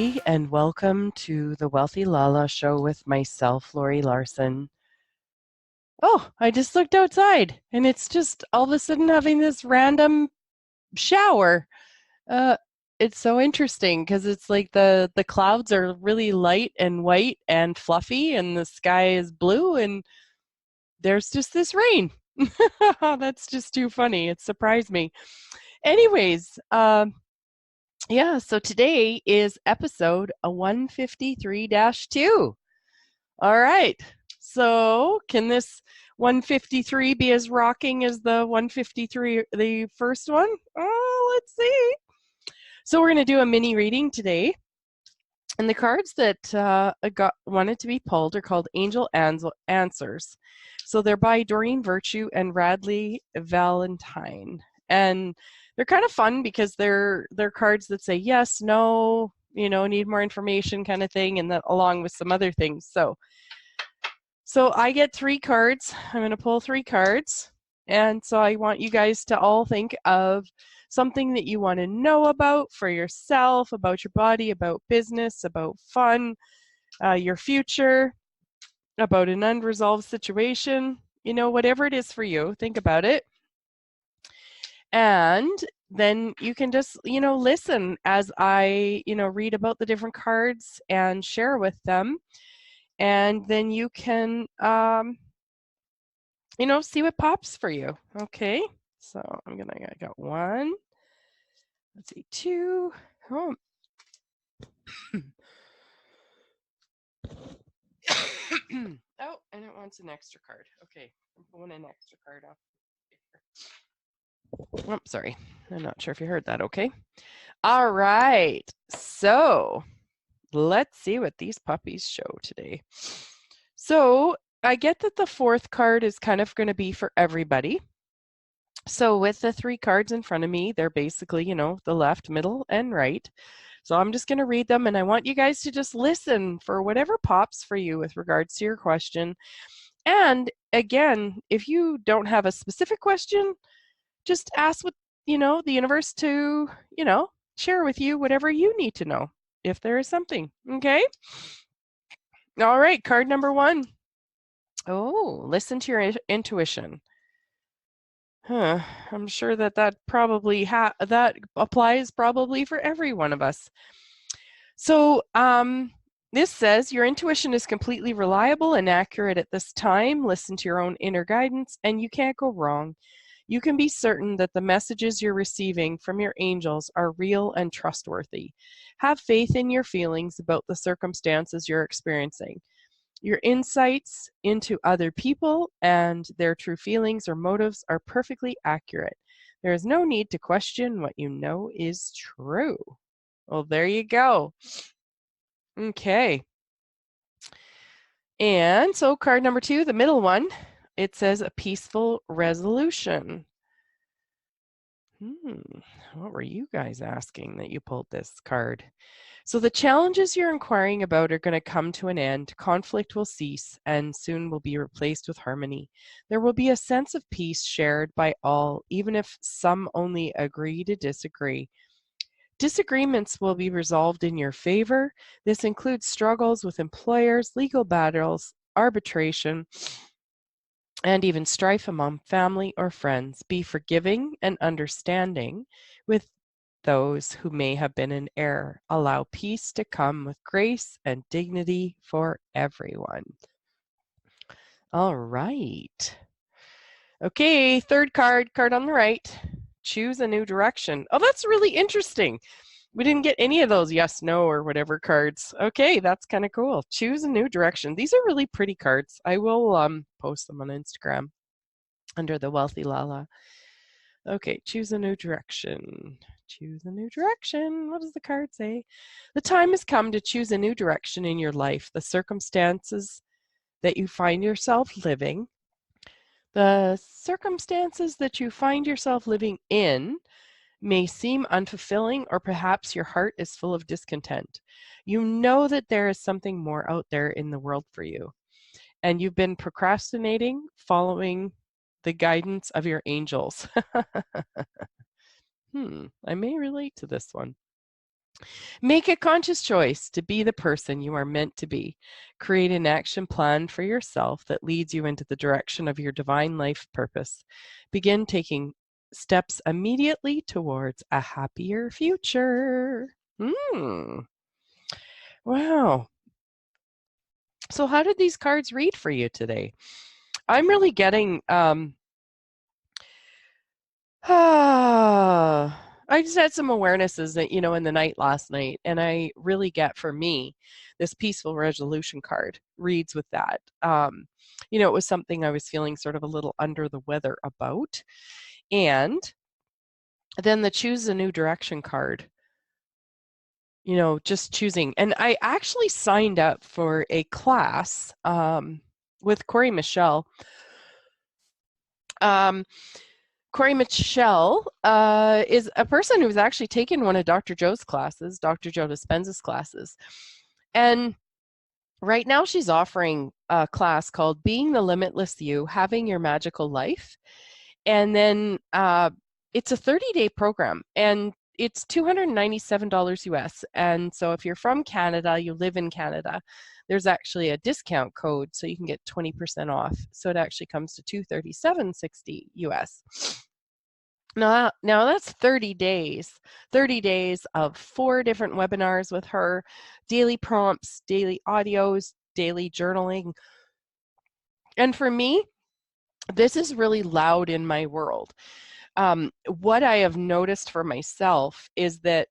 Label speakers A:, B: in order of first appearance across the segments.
A: everybody, and welcome to the Wealthy Lala show with myself, Laurie Laursen. Oh, I just looked outside and it's just all of a sudden having this random shower. Uh, it's so interesting because it's like the clouds are really light and white and fluffy, and the sky is blue, and there's just this rain. That's just too funny. It surprised me. Anyways, yeah, so today is episode 153-2. All right. So, can this 153 be as rocking as the 153, the first one? Oh, let's see. So, we're going to do a mini reading today. And the cards that wanted to be pulled are called Angel Answers. So, they're by Doreen Virtue and Radley Valentine. And they're kind of fun because they're cards that say yes, no, need more information kind of thing, and that along with some other things. So I get 3 cards. I'm going to pull 3 cards. And so I want you guys to all think of something that you want to know about for yourself, about your body, about business, about fun, your future, about an unresolved situation, whatever it is for you, think about it. And then you can just, listen as I, read about the different cards and share with them. And then you can, see what pops for you. Okay, so I got 1. Let's see, 2. Oh. Oh, and it wants an extra card. Okay, I'm pulling an extra card off. Oh, sorry. I'm not sure if you heard that. Okay. All right. So let's see what these puppies show today. So I get that the 4th card is kind of going to be for everybody. So with the 3 cards in front of me, they're basically, the left, middle, and right. So I'm just going to read them, and I want you guys to just listen for whatever pops for you with regards to your question. And again, if you don't have a specific question, just ask what, the universe to, share with you whatever you need to know, if there is something. Okay? All right, card number 1. Oh, listen to your intuition. I'm sure that probably that applies probably for every one of us. So this says your intuition is completely reliable and accurate at this time. Listen to your own inner guidance and you can't go wrong. You can be certain that the messages you're receiving from your angels are real and trustworthy. Have faith in your feelings about the circumstances you're experiencing. Your insights into other people and their true feelings or motives are perfectly accurate. There is no need to question what you know is true. Well, there you go. Okay. And so card number 2, the middle one, it says a peaceful resolution. What were you guys asking that you pulled this card? So the challenges you're inquiring about are going to come to an end. Conflict will cease and soon will be replaced with harmony. There will be a sense of peace shared by all, even if some only agree to disagree. Disagreements will be resolved in your favor. This includes struggles with employers, legal battles, arbitration, and even strife among family or friends. Be forgiving and understanding with those who may have been in error. Allow peace to come with grace and dignity for everyone. All right. Okay, 3rd card on the right. Choose a new direction. Oh, that's really interesting. We didn't get any of those yes, no, or whatever cards. Okay, that's kind of cool. Choose a new direction. These are really pretty cards. I will post them on Instagram under the Wealthy Lala. Okay, choose a new direction. Choose a new direction. What does the card say? The time has come to choose a new direction in your life. The circumstances that you find yourself living, the circumstances that you find yourself living in may seem unfulfilling, or perhaps your heart is full of discontent. You know that there is something more out there in the world for you, and you've been procrastinating, following the guidance of your angels. I may relate to this one. Make a conscious choice to be the person you are meant to be. Create an action plan for yourself that leads you into the direction of your divine life purpose. Begin taking steps immediately towards a happier future. Wow. So how did these cards read for you today? I'm really getting I just had some awarenesses that, in the night last night, and I really get, for me, this peaceful resolution card reads with that. It was something I was feeling sort of a little under the weather about. And then the choose a new direction card, just choosing. And I actually signed up for a class with Corey Michelle. Corey Michelle is a person who's actually taken one of Dr. Joe's classes, Dr. Joe Dispenza's classes. And right now she's offering a class called Being the Limitless You, Having Your Magical Life. And then it's a 30-day program, and it's $297 US. And so if you're from Canada, you live in Canada, there's actually a discount code so you can get 20% off. So it actually comes to $237.60 US. Now that's 30 days. 30 days of 4 different webinars with her, daily prompts, daily audios, daily journaling. And for me, this is really loud in my world. What I have noticed for myself is that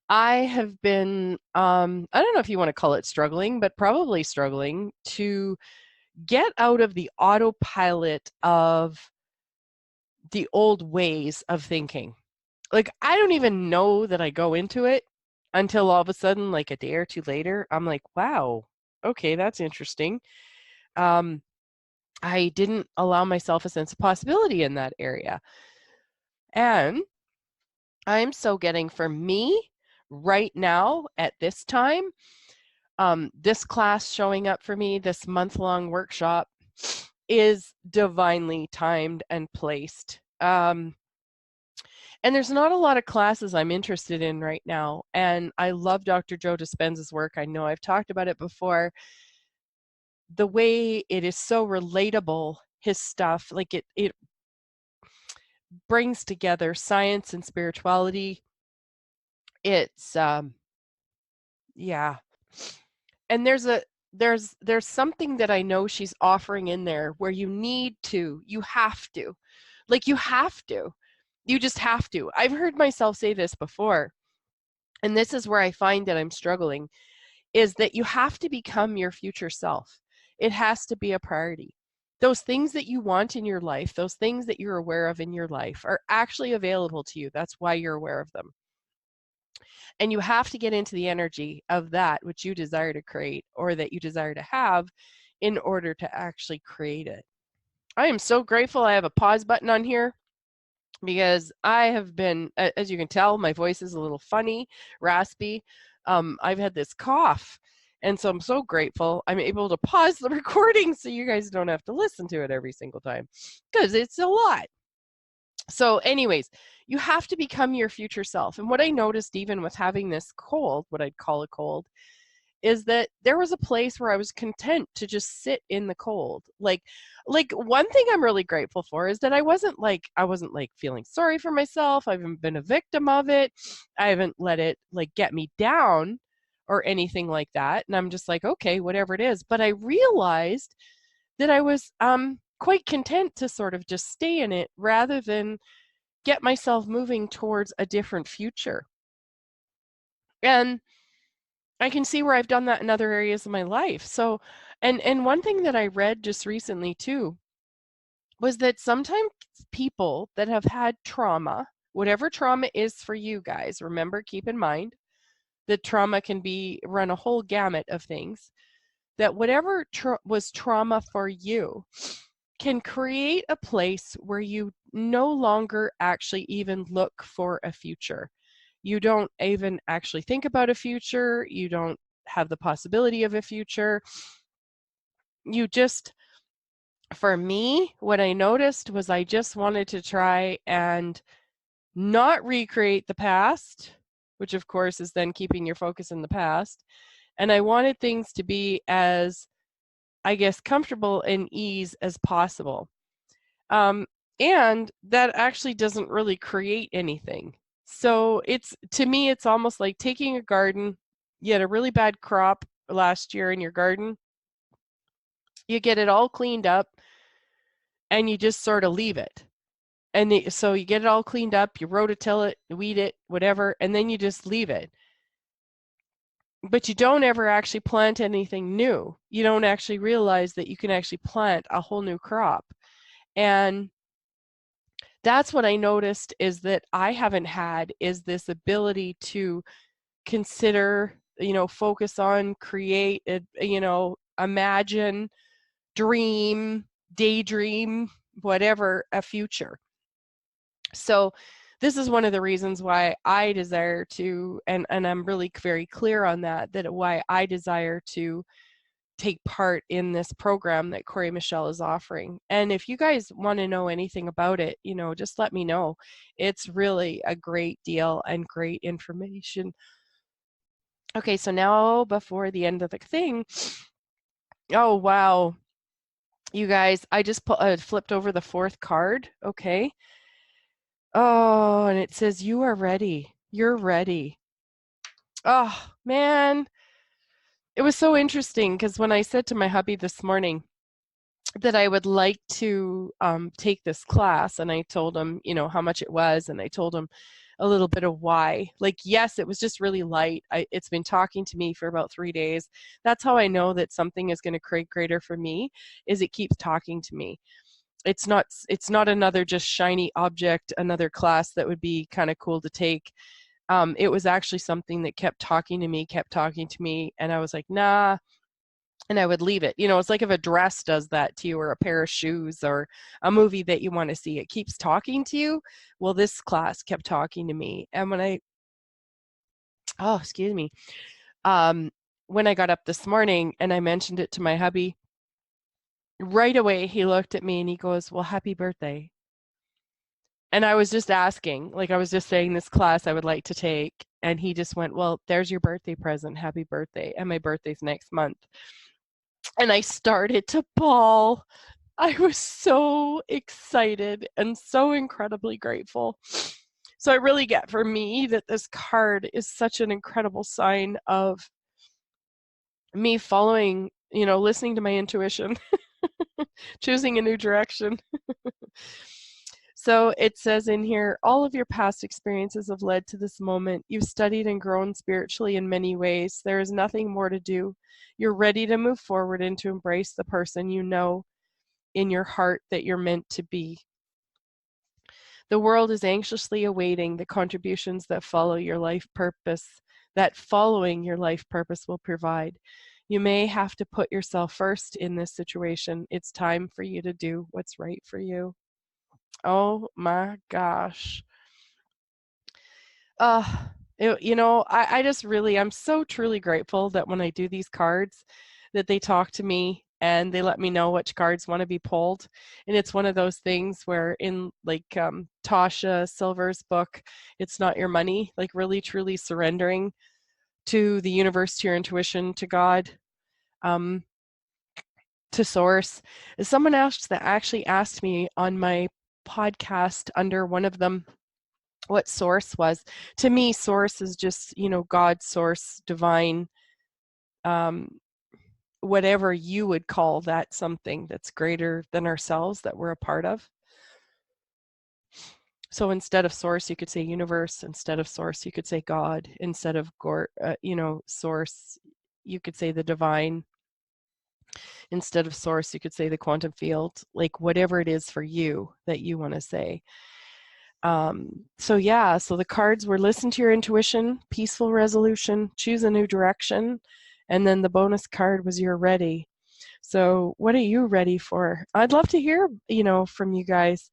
A: I have been, I don't know if you want to call it struggling, but probably struggling to get out of the autopilot of the old ways of thinking. Like, I don't even know that I go into it until all of a sudden, like a day or two later, I'm like, wow, okay, that's interesting. I didn't allow myself a sense of possibility in that area. And I'm so getting, for me right now at this time, this class showing up for me, this month-long workshop, is divinely timed and placed. And there's not a lot of classes I'm interested in right now. And I love Dr. Joe Dispenza's work. I know I've talked about it before. The way it is so relatable, his stuff, like it brings together science and spirituality. It's yeah. And there's something that I know she's offering in there where you have to. Like, you have to. You just have to. I've heard myself say this before, and this is where I find that I'm struggling, is that you have to become your future self. It has to be a priority. Those things that you want in your life, those things that you're aware of in your life, are actually available to you. That's why you're aware of them. And you have to get into the energy of that which you desire to create or that you desire to have in order to actually create it. I am so grateful I have a pause button on here, because I have been, as you can tell, my voice is a little funny, raspy. I've had this cough. And so I'm so grateful I'm able to pause the recording so you guys don't have to listen to it every single time, because it's a lot. So anyways, you have to become your future self. And what I noticed, even with having this cold, what I'd call a cold, is that there was a place where I was content to just sit in the cold. Like one thing I'm really grateful for is that I wasn't like feeling sorry for myself. I haven't been a victim of it. I haven't let it like get me down or anything like that. And I'm just like, okay, whatever it is. But I realized that I was quite content to sort of just stay in it rather than get myself moving towards a different future. And I can see where I've done that in other areas of my life. So, and one thing that I read just recently too was that sometimes people that have had trauma, whatever trauma is for you guys, remember, keep in mind that trauma can run a whole gamut of things, that whatever was trauma for you can create a place where you no longer actually even look for a future. You don't even actually think about a future. You don't have the possibility of a future. You just, for me, what I noticed was I just wanted to try and not recreate the past, which of course is then keeping your focus in the past. And I wanted things to be as, I guess, comfortable and ease as possible. And that actually doesn't really create anything. So to me, it's almost like taking a garden. You had a really bad crop last year in your garden. You get it all cleaned up and you just sort of leave it. And so you get it all cleaned up, you rototill it, weed it, whatever, and then you just leave it. But you don't ever actually plant anything new. You don't actually realize that you can actually plant a whole new crop. And that's what I noticed is that I haven't had is this ability to consider, focus on, create, imagine, dream, daydream, whatever, a future. So this is one of the reasons why I desire to, and I'm really very clear on that why I desire to take part in this program that Corey Michelle is offering. And if you guys want to know anything about it, just let me know. It's really a great deal and great information. Okay, so now before the end of the thing, oh wow, you guys, I just flipped over the fourth card. Okay. Oh, and it says you are ready. You're ready. Oh man, it was so interesting because when I said to my hubby this morning that I would like to take this class, and I told him, how much it was, and I told him a little bit of why. Like, yes, it was just really light. It's been talking to me for about 3 days. That's how I know that something is going to create greater for me, is it keeps talking to me. It's not another just shiny object, another class that would be kind of cool to take. It was actually something that kept talking to me, and I was like, nah, and I would leave it. It's like if a dress does that to you, or a pair of shoes, or a movie that you want to see, it keeps talking to you. Well, this class kept talking to me. And excuse me, when I got up this morning and I mentioned it to my hubby, right away he looked at me and he goes, well, happy birthday. And I was just asking, like I was just saying this class I would like to take, and he just went, well, there's your birthday present, happy birthday. And my birthday's next month. And I started to bawl. I was so excited and so incredibly grateful. So I really get for me that this card is such an incredible sign of me following, listening to my intuition, choosing a new direction. So it says in here, all of your past experiences have led to this moment. You've studied and grown spiritually in many ways. There is nothing more to do. You're ready to move forward and to embrace the person you know in your heart that you're meant to be. The world is anxiously awaiting the contributions that following your life purpose will provide. You may have to put yourself first in this situation. It's time for you to do what's right for you. Oh my gosh. I just really, I'm so truly grateful that when I do these cards, that they talk to me and they let me know which cards want to be pulled. And it's one of those things where in like Tasha Silver's book, It's Not Your Money, like really truly surrendering to the universe, to your intuition, to God, to source. Someone actually asked me on my podcast under one of them what source was. To me, source is just, God, source, divine, whatever you would call that, something that's greater than ourselves that we're a part of. So instead of source, you could say universe. Instead of source, you could say God. Instead of source, you could say the divine. Instead of source, you could say the quantum field, like whatever it is for you that you want to say. So the cards were listen to your intuition, peaceful resolution, choose a new direction, and then the bonus card was you're ready. So what are you ready for? I'd love to hear, from you guys.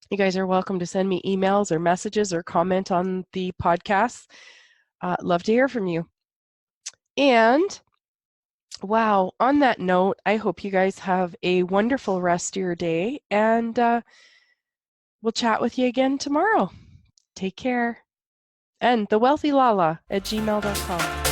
A: You guys are welcome to send me emails or messages or comment on the podcast. Love to hear from you. And wow, on that note, I hope you guys have a wonderful rest of your day, and we'll chat with you again tomorrow. Take care. and thewealthylala@gmail.com.